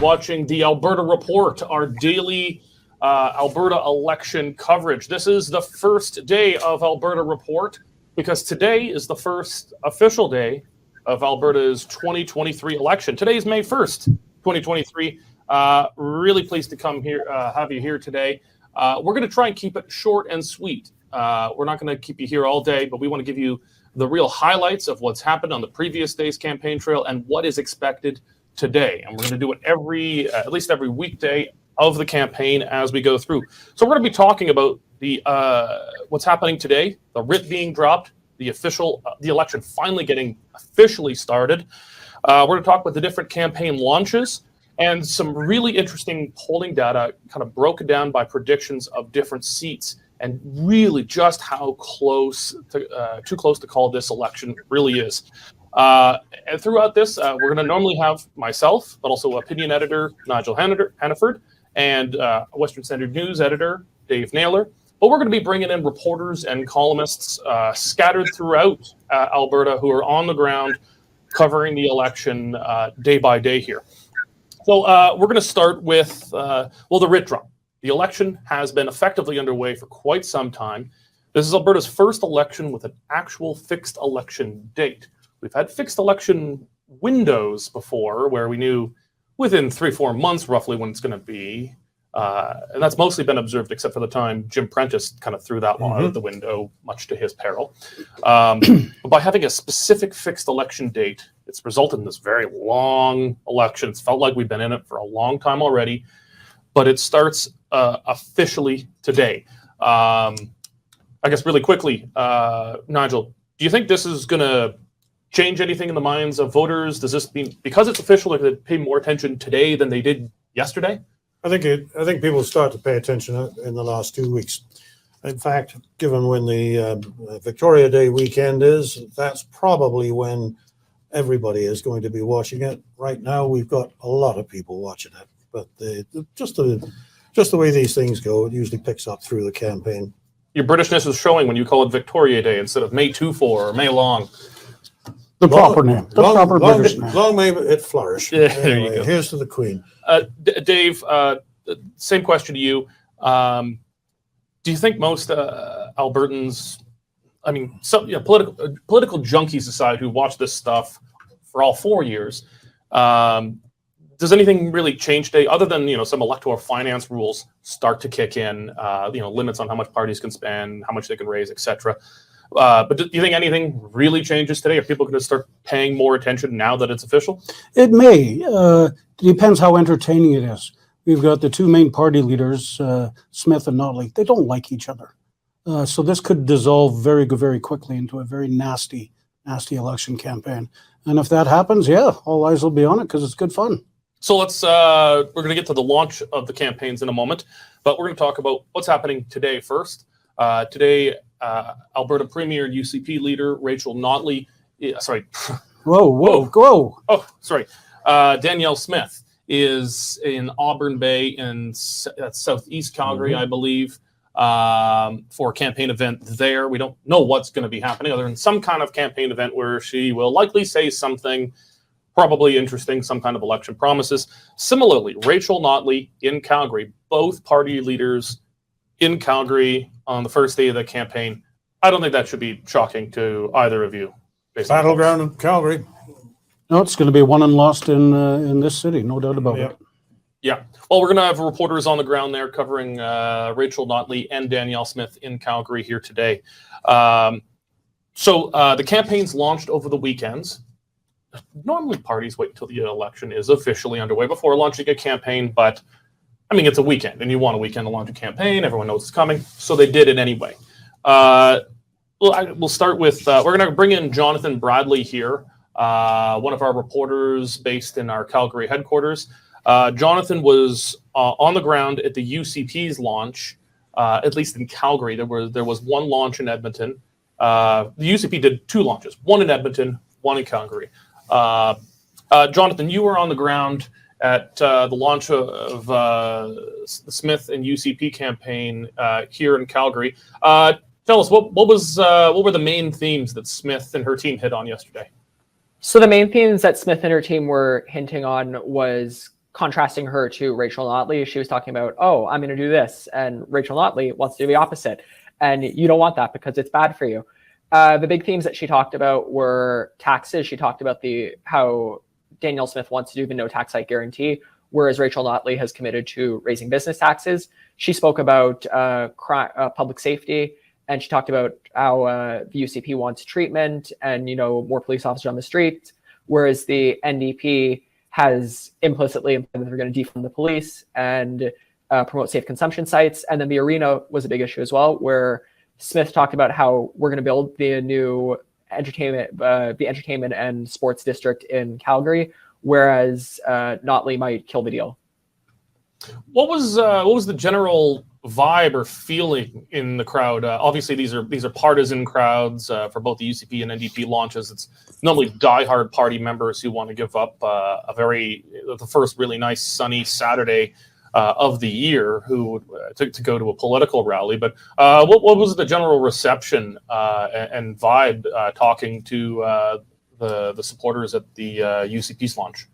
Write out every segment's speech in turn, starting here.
watching the Alberta Report, our daily Alberta election coverage. This is the first day of Alberta Report because today is the first official day of Alberta's 2023 election. Today is May 1st, 2023. Really pleased to come here, have you here today. We're going to try and keep it short and sweet. We're not going to keep you here all day, but we want to give you the real highlights of what's happened on the previous day's campaign trail and what is expected today. And we're going to do it at least every weekday of the campaign as we go through. So we're going to be talking about the what's happening today, the writ being dropped, the election finally getting officially started. We're going to talk about the different campaign launches and some really interesting polling data kind of broken down by predictions of different seats and really just how too close to call this election really is. And throughout this, we're going to normally have myself, but also opinion editor Nigel Hannaford and Western Standard News editor Dave Naylor. But we're going to be bringing in reporters and columnists scattered throughout Alberta who are on the ground covering the election day by day here. So we're going to start with, the writ drop. The election has been effectively underway for quite some time. This is Alberta's first election with an actual fixed election date. We've had fixed election windows before where we knew within 3-4 months roughly when it's going to be. And that's mostly been observed except for the time Jim Prentice kind of threw that one out of the window, much to his peril. But by having a specific fixed election date, it's resulted in this very long election. It's felt like we've been in it for a long time already, but it starts officially today. I guess really quickly, Nigel, do you think this is going to change anything in the minds of voters? Does this mean, because it's official, they're going to pay more attention today than they did yesterday? I think people start to pay attention in the last 2 weeks. In fact, given when the Victoria Day weekend is, that's probably when everybody is going to be watching it. Right now, we've got a lot of people watching it, but just the way these things go, it usually picks up through the campaign. Your Britishness is showing when you call it Victoria Day instead of May 2-4 or May Long. The proper name. The proper British name. Long may it flourish. Yeah, anyway, there you go. Here's to the Queen. Dave, same question to you. Do you think most Albertans, I mean, political junkies aside who watch this stuff for all 4 years, does anything really change today other than, some electoral finance rules start to kick in, limits on how much parties can spend, how much they can raise, etc.? But do you think anything really changes today? Are people going to start paying more attention now that it's official? It may. It depends how entertaining it is. We've got the two main party leaders, Smith and Notley. They don't like each other. So this could dissolve very, very quickly into a very nasty election campaign. And if that happens, yeah, all eyes will be on it because it's good fun. So we're going to get to the launch of the campaigns in a moment, but we're going to talk about what's happening today first. Today, Alberta Premier and UCP leader Rachel Notley, Danielle Smith is in Auburn Bay in southeast Calgary, I believe, for a campaign event there. We don't know what's going to be happening other than some kind of campaign event where she will likely say something probably interesting, some kind of election promises. Similarly, Rachel Notley in Calgary, both party leaders in Calgary on the first day of the campaign. I don't think that should be shocking to either of you. Battleground in Calgary. No, it's going to be won and lost in this city, no doubt about it. Yeah. Well, we're going to have reporters on the ground there covering Rachel Notley and Danielle Smith in Calgary here today. So the campaigns launched over the weekends. Normally, parties wait until the election is officially underway before launching a campaign, but I mean, it's a weekend, and you want a weekend to launch a campaign. Everyone knows it's coming, so they did it anyway. We'll start with, we're going to bring in Jonathan Bradley here, one of our reporters based in our Calgary headquarters. Jonathan was on the ground at the UCP's launch, at least in Calgary. There was one launch in Edmonton. The UCP did two launches, one in Edmonton, one in Calgary. Jonathan, you were on the ground at the launch of the Smith and UCP campaign here in Calgary. Tell us, what were the main themes that Smith and her team hit on yesterday? So the main themes that Smith and her team were hinting on was contrasting her to Rachel Notley. She was talking about, oh, I'm going to do this, and Rachel Notley wants to do the opposite, and you don't want that because it's bad for you. The big themes that she talked about were taxes. She talked about how Danielle Smith wants to do the no tax hike guarantee, whereas Rachel Notley has committed to raising business taxes. She spoke about public safety, and she talked about how the UCP wants treatment and more police officers on the street, whereas the NDP has implicitly implied that they're going to defund the police and promote safe consumption sites. And then the arena was a big issue as well, where Smith talked about how we're going to build the new entertainment and sports district in Calgary, whereas Notley might kill the deal. What was the general vibe or feeling in the crowd? Obviously, these are partisan crowds for both the UCP and NDP launches. It's normally diehard party members who want to give up the first really nice sunny Saturday of the year who to go to a political rally. But what was the general reception and vibe talking to the supporters at the UCP's launch?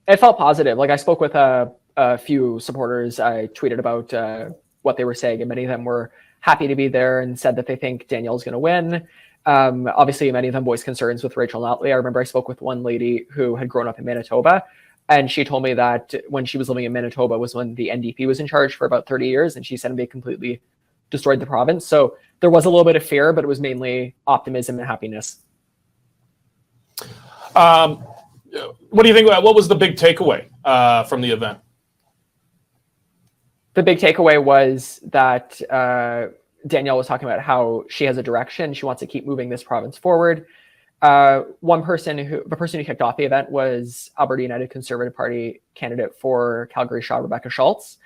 It felt positive. Like, I spoke with a few supporters. I tweeted about what they were saying, and many of them were happy to be there and said that they think Danielle's going to win. Obviously, many of them voiced concerns with Rachel Notley. I remember I spoke with one lady who had grown up in Manitoba, and she told me that when she was living in Manitoba was when the NDP was in charge for about 30 years, and she said they completely destroyed the province. So there was a little bit of fear, but it was mainly optimism and happiness. What do you think? What was the big takeaway from the event? The big takeaway was that Danielle was talking about how she has a direction. She wants to keep moving this province forward. The person who kicked off the event was Alberta United Conservative Party candidate for Calgary Shaw, Rebecca Schultz.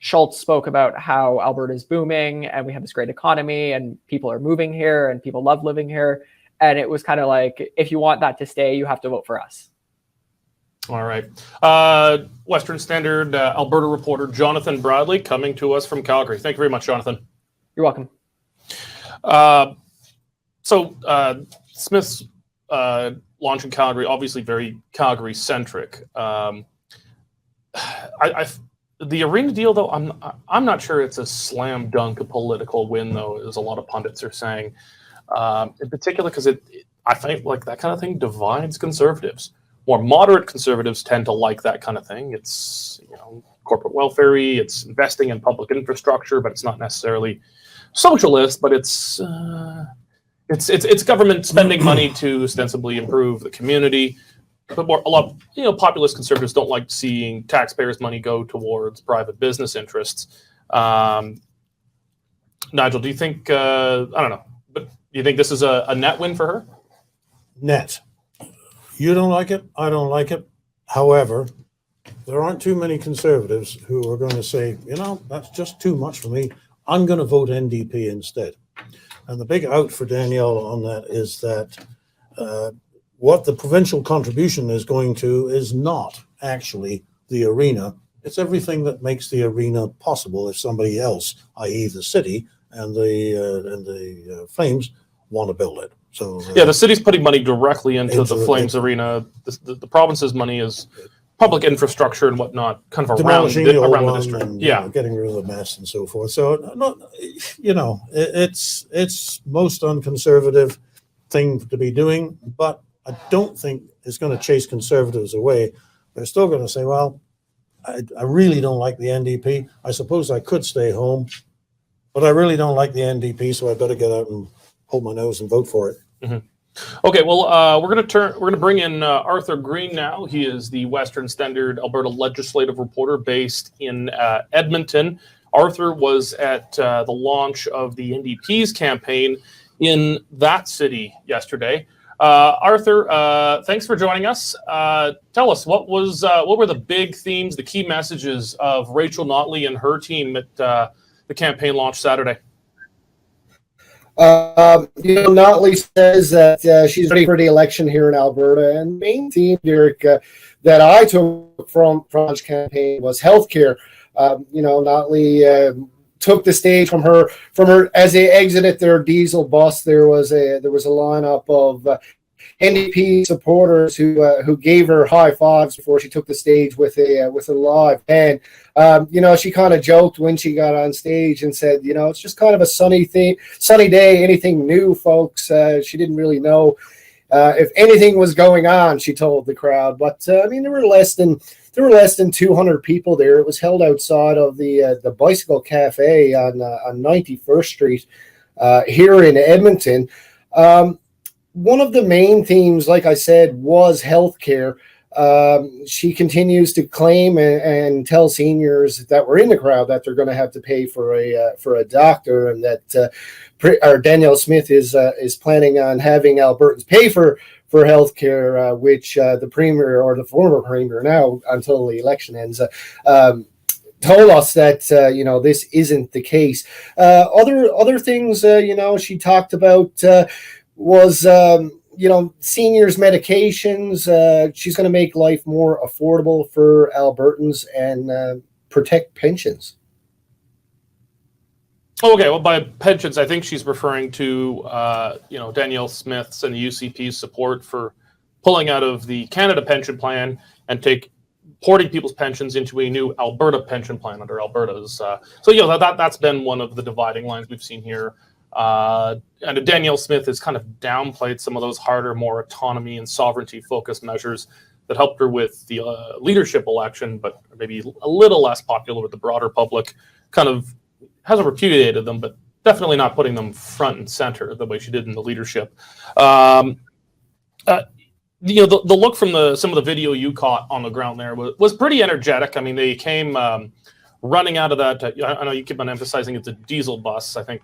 Schultz spoke about how Alberta is booming and we have this great economy and people are moving here and people love living here. And it was kind of like, if you want that to stay, you have to vote for us. All right. Western Standard Alberta reporter Jonathan Bradley coming to us from Calgary. Thank you very much, Jonathan. You're welcome. So Smith's launch in Calgary, obviously very Calgary-centric. The arena deal, though, I'm not sure it's a slam dunk, a political win, though, as a lot of pundits are saying. In particular, because I think like that kind of thing divides conservatives. More moderate conservatives tend to like that kind of thing. It's corporate welfare-y, it's investing in public infrastructure, but it's not necessarily socialist. But it's government spending money to ostensibly improve the community. But a lot of populist conservatives don't like seeing taxpayers' money go towards private business interests. Nigel, do you think I don't know, but do you think this is a net win for her? Net. You don't like it, I don't like it. However, there aren't too many conservatives who are going to say, that's just too much for me. I'm going to vote NDP instead. And the big out for Danielle on that is that what the provincial contribution is going to is not actually the arena. It's everything that makes the arena possible if somebody else, i.e. the city and the Flames, want to build it. So the city's putting money directly into the Flames arena. The province's money is public infrastructure and whatnot, kind of around the district. And, getting rid of the mess and so forth. So, it's most unconservative thing to be doing, but I don't think it's going to chase conservatives away. They're still going to say, well, I really don't like the NDP. I suppose I could stay home, but I really don't like the NDP, so I better get out and hold my nose and vote for it. Mm-hmm. Okay, well, we're going to bring in Arthur Green now. He is the Western Standard Alberta legislative reporter based in Edmonton. Arthur was at the launch of the NDP's campaign in that city yesterday. Arthur, thanks for joining us. Tell us, what were the big themes, the key messages of Rachel Notley and her team at the campaign launch Saturday? Notley says that she's ready for the election here in Alberta, and the main theme, Derek, that I took from the campaign was healthcare. Notley took the stage from her as they exited their diesel bus. There was a lineup of NDP supporters who gave her high fives before she took the stage with a live band. She kind of joked when she got on stage and said, it's just kind of a sunny day, anything new, folks. She didn't really know if anything was going on, she told the crowd. But there were less than 200 people there. It was held outside of the Bicycle Cafe on 91st Street here in Edmonton. One of the main themes, like I said, was healthcare. She continues to claim and tell seniors that were in the crowd that they're going to have to pay for a doctor, and that Danielle Smith is planning on having Albertans pay for healthcare, which the premier, or the former premier now until the election ends, told us that this isn't the case. Other things she talked about was seniors' medications. She's going to make life more affordable for Albertans and protect pensions. Okay, well, by pensions, I think she's referring to Danielle Smith's and the UCP's support for pulling out of the Canada pension plan and porting people's pensions into a new Alberta pension plan under Alberta's. That's been one of the dividing lines we've seen here. And Danielle Smith has kind of downplayed some of those harder, more autonomy and sovereignty-focused measures that helped her with the leadership election, but maybe a little less popular with the broader public. Kind of hasn't repudiated them, but definitely not putting them front and center the way she did in the leadership. The look from some of the video you caught on the ground there was pretty energetic. I mean, they came running out of that. I know you keep on emphasizing it's a diesel bus. I think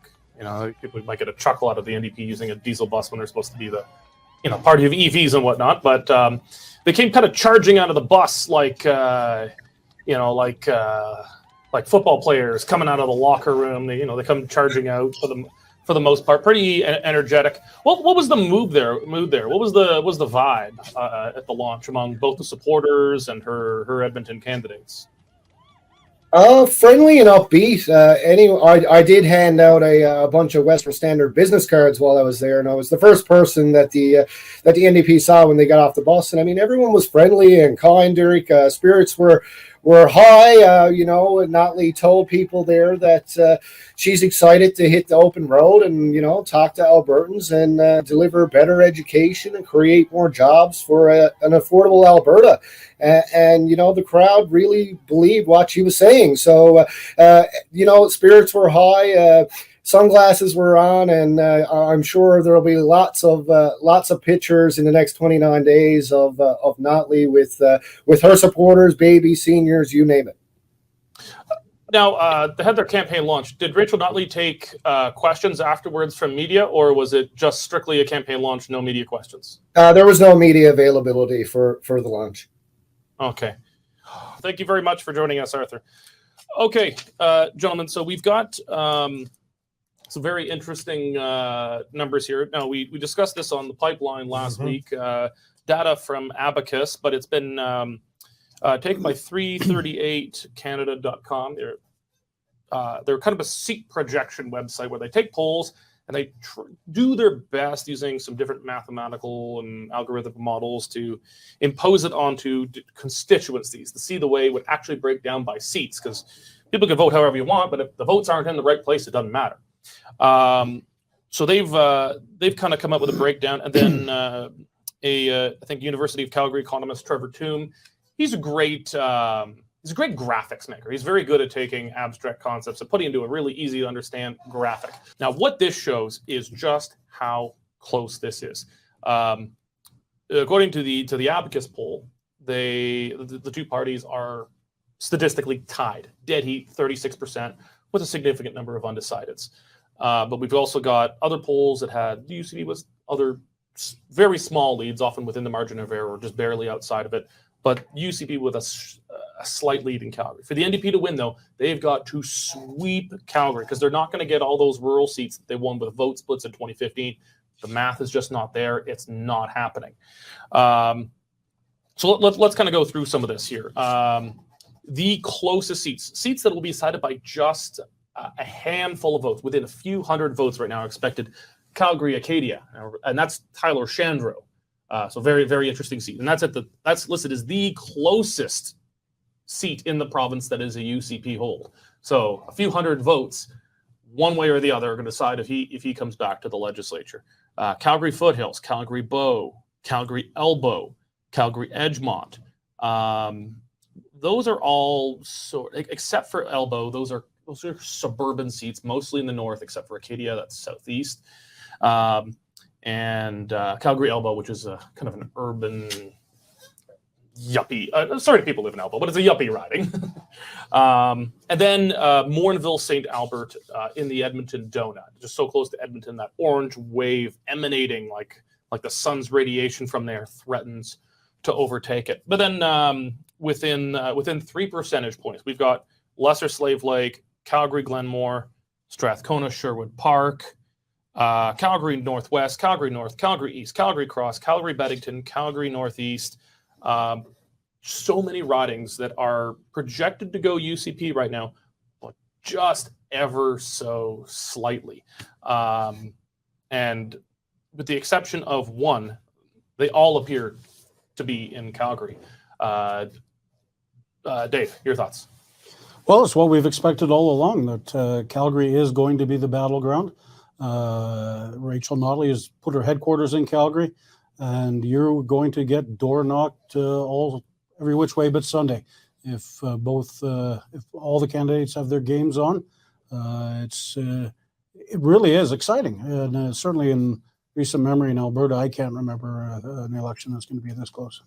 people might get a chuckle out of the NDP using a diesel bus when they're supposed to be the party of EVs and whatnot. But they came kind of charging out of the bus like football players coming out of the locker room. They come charging out for the most part, pretty energetic. What was the mood there? What was the vibe at the launch among both the supporters and her Edmonton candidates? Friendly and upbeat. I did hand out a bunch of Western Standard business cards while I was there, and I was the first person that the NDP saw when they got off the bus. And everyone was friendly and kind. Derek, spirits were high. Notley told people there that she's excited to hit the open road and talk to Albertans and deliver better education and create more jobs for an affordable Alberta. And the crowd really believed what she was saying. So spirits were high. Sunglasses were on, and I'm sure there'll be lots of pictures in the next 29 days of Notley with her supporters, babies, seniors, you name it. Now, they had their campaign launch. Did Rachel Notley take questions afterwards from media, or was it just strictly a campaign launch, no media questions? There was no media availability for the launch. Okay. Thank you very much for joining us, Arthur. Okay, gentlemen, so we've got some very interesting numbers here. Now, we discussed this on the pipeline last week, data from Abacus, but it's been taken by 338canada.com. They're kind of a seat projection website where they take polls and they do their best using some different mathematical and algorithmic models to impose it onto constituencies to see the way it would actually break down by seats, because people can vote however you want, but if the votes aren't in the right place, it doesn't matter. So they've kind of come up with a breakdown, and then I think University of Calgary economist Trevor Toome, he's a great graphics maker. He's very good at taking abstract concepts and putting into a really easy to understand graphic. Now, what this shows is just how close this is. According to the Abacus poll, the two parties are statistically tied, dead heat, 36%, with a significant number of undecideds. But we've also got other polls that had the UCP with other very small leads, often within the margin of error or just barely outside of it. But UCP with a slight lead in Calgary. For the NDP to win, though, they've got to sweep Calgary because they're not going to get all those rural seats that they won with vote splits in 2015. The math is just not there. It's not happening. So let's kind of go through some of this here. The closest seats that will be decided by just a handful of votes, within a few hundred votes right now, are expected. Calgary, Acadia, and that's Tyler Shandro. So very, very interesting seat. And that's listed as the closest seat in the province that is a UCP hold. So a few hundred votes, one way or the other, are going to decide if he comes back to the legislature. Calgary Foothills, Calgary Bow, Calgary Elbow, Calgary Edgemont. Those are all except for Elbow, those are suburban seats, mostly in the north, except for Acadia, that's southeast. And Calgary Elbow, which is a kind of an urban yuppie. Sorry to people who live in Elbow, but it's a yuppie riding. And then Morinville, St. Albert in the Edmonton donut, just so close to Edmonton, that orange wave emanating like the sun's radiation from there threatens to overtake it. But then within 3 percentage points, we've got Lesser Slave Lake, Calgary Glenmore, Strathcona Sherwood Park, Calgary Northwest, Calgary North, Calgary East, Calgary Cross, Calgary Beddington, Calgary Northeast. So many ridings that are projected to go UCP right now, but just ever so slightly. And with the exception of one, they all appear to be in Calgary. Dave, your thoughts? Well, it's what we've expected all along, that Calgary is going to be the battleground. Rachel Notley has put her headquarters in Calgary, and you're going to get door knocked every which way but Sunday. If all the candidates have their games on, it really is exciting. And certainly in recent memory in Alberta, I can't remember an election that's going to be this close.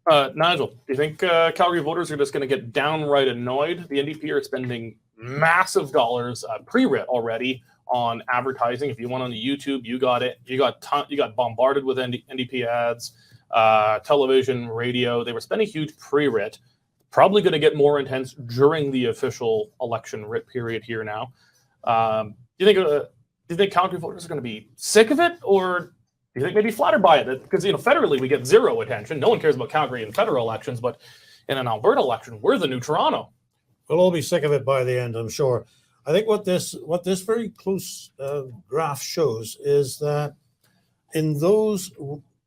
Nigel, do you think Calgary voters are just going to get downright annoyed? The NDP are spending massive dollars pre-writ already on advertising. If you went on the YouTube, you got it. You got bombarded with NDP ads, television, radio. They were spending huge pre-writ. Probably going to get more intense during the official election writ period here now. Do you think Calgary voters are going to be sick of it, or do you think maybe flattered by it? Because federally we get zero attention. No one cares about Calgary in federal elections, but in an Alberta election, we're the new Toronto. We'll all be sick of it by the end, I'm sure. I think what this very close graph shows is that in those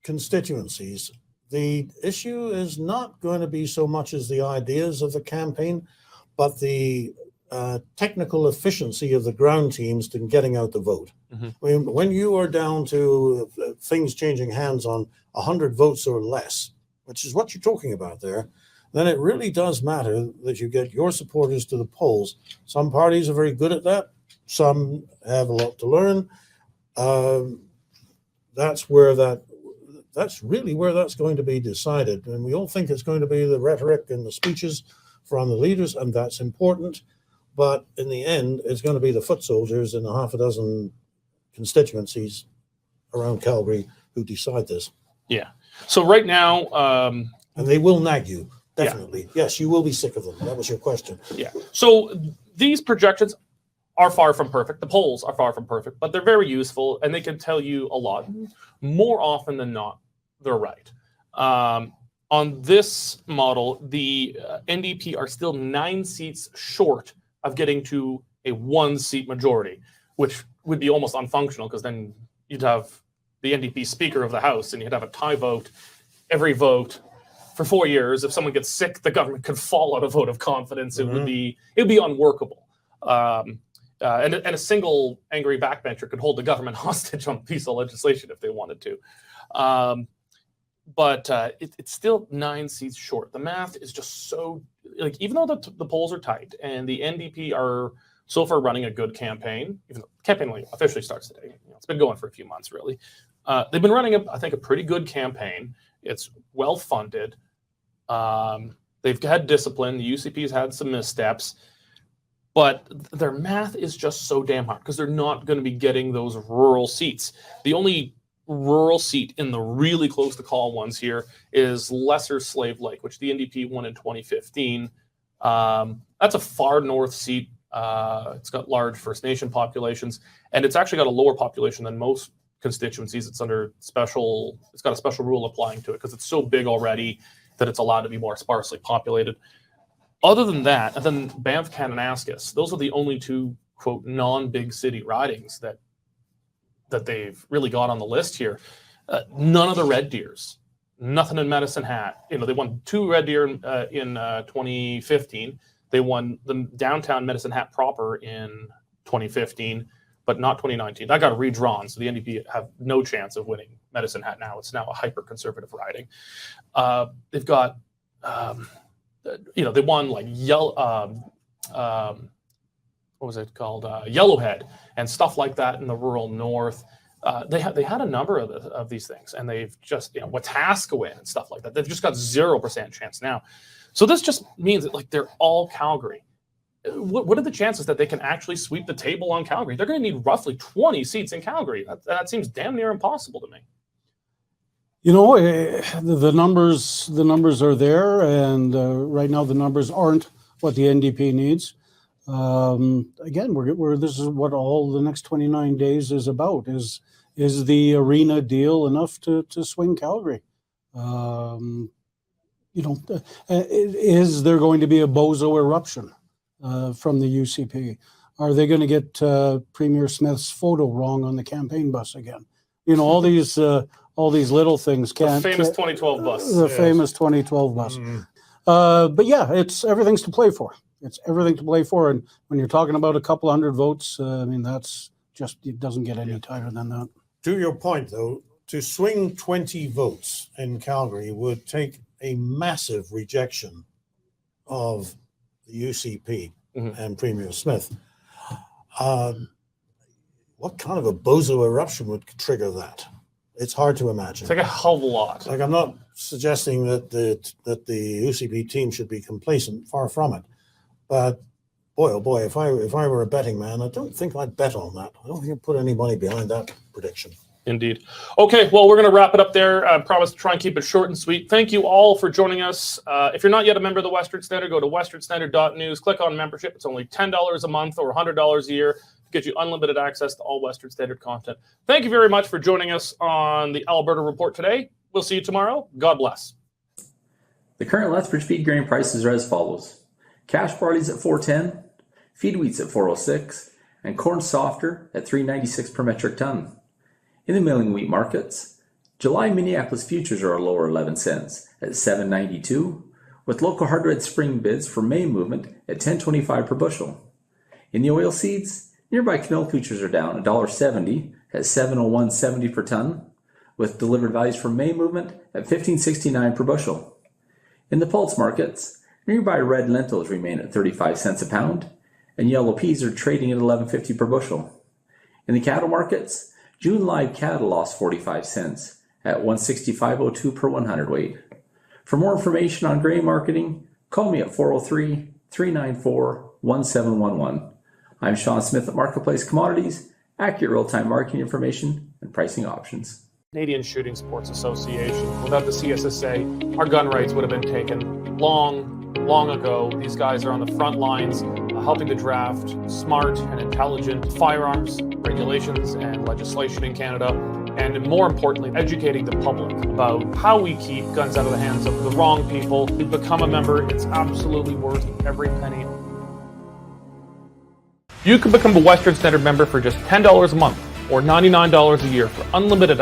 constituencies, the issue is not going to be so much as the ideas of the campaign, but the technical efficiency of the ground teams in getting out the vote. Mm-hmm. I mean, when you are down to things changing hands on 100 votes or less, which is what you're talking about there, then it really does matter that you get your supporters to the polls. Some parties are very good at that. Some have a lot to learn. That's really where that's going to be decided. And we all think it's going to be the rhetoric and the speeches from the leaders, and that's important. But in the end, it's going to be the foot soldiers in a half a dozen constituencies around Calgary who decide this. Yeah. So right now, and they will nag you. Definitely. Yeah. Yes, you will be sick of them. That was your question. Yeah. So these projections are far from perfect. The polls are far from perfect, but they're very useful, and they can tell you a lot. More often than not, they're right. On this model, the NDP are still 9 seats short of getting to a 1-seat majority, which would be almost unfunctional, because then you'd have the NDP Speaker of the House, and you'd have a tie vote every vote for 4 years. If someone gets sick, the government could fall out a vote of confidence. It would be unworkable. And a single angry backbencher could hold the government hostage on a piece of legislation if they wanted to. But it's still 9 seats short. The math is just so, even though the polls are tight and the NDP are so far running a good campaign, even though the campaign only officially starts today, it's been going for a few months really. They've been running, I think, a pretty good campaign. It's well funded. They've had discipline. The UCP's had some missteps, but their math is just so damn hard because they're not going to be getting those rural seats. The only rural seat in the really close to call ones here is Lesser Slave Lake, which the NDP won in 2015. That's a far north seat. It's got large First Nation populations, and it's actually got a lower population than most constituencies. It's got a special rule applying to it because it's so big already that it's allowed to be more sparsely populated. Other than that, and then Banff, Kananaskis, those are the only 2, quote, non-big city ridings that they've really got on the list here. None of the Red Deers, nothing in Medicine Hat. You know, they won 2 Red Deer in 2015. They won the downtown Medicine Hat proper in 2015, but not 2019. That got redrawn, so the NDP have no chance of winning Medicine Hat now. It's now a hyper-conservative riding. They've got, they won like what was it called? Yellowhead and stuff like that in the rural north. They had a number of these things, and they've just, Wetaskiwin and stuff like that. They've just got 0% chance now. So this just means that, like, they're all Calgary. What are the chances that they can actually sweep the table on Calgary? They're going to need roughly 20 seats in Calgary. That seems damn near impossible to me. The numbers are there, and right now the numbers aren't what the NDP needs. Again, this is what all the next 29 days is about. Is the arena deal enough to swing Calgary? Is there going to be a bozo eruption from the UCP? Are they going to get Premier Smith's photo wrong on the campaign bus again? All these little things can't. The famous 2012 bus. The famous 2012 bus. But yeah, everything's to play for. It's everything to play for. And when you're talking about a couple hundred votes, that's just, it doesn't get any tighter than that. To your point, though, to swing 20 votes in Calgary would take a massive rejection of the UCP and Premier Smith. What kind of a bozo eruption would trigger that? It's hard to imagine. It's like a hell of a lot. Like, I'm not suggesting that the UCP team should be complacent, far from it. But boy, oh boy, if I were a betting man, I don't think I'd bet on that. I don't think I'd put any money behind that prediction. Indeed. Okay, well, we're going to wrap it up there. I promise to try and keep it short and sweet. Thank you all for joining us. If you're not yet a member of the Western Standard, go to westernstandard.news, click on membership. It's only $10 a month or $100 a year to get you unlimited access to all Western Standard content. Thank you very much for joining us on the Alberta Report today. We'll see you tomorrow. God bless. The current Lethbridge feed grain prices are as follows. Cash barley's at $4.10, feed wheat's at $4.06, and corn softer at $3.96 per metric ton. In the milling wheat markets, July Minneapolis futures are a lower 11 cents at $7.92, with local hard red spring bids for May movement at $10.25 per bushel. In the oil seeds, nearby canola futures are down $1.70 at $701.70 per ton, with delivered values for May movement at $15.69 per bushel. In the pulse markets, nearby red lentils remain at 35 cents a pound, and yellow peas are trading at $11.50 per bushel. In the cattle markets, June live cattle lost 45 cents at $165.02 per 100 weight. For more information on grain marketing, call me at 403-394-1711. I'm Sean Smith at Marketplace Commodities, accurate real-time marketing information and pricing options. Canadian Shooting Sports Association. Without the CSSA, our gun rights would have been taken long ago. These guys are on the front lines helping to draft smart and intelligent firearms regulations and legislation in Canada, and more importantly, educating the public about how we keep guns out of the hands of the wrong people. To become a member, it's absolutely worth every penny. You can become a Western Standard member for just $10 a month or $99 a year for unlimited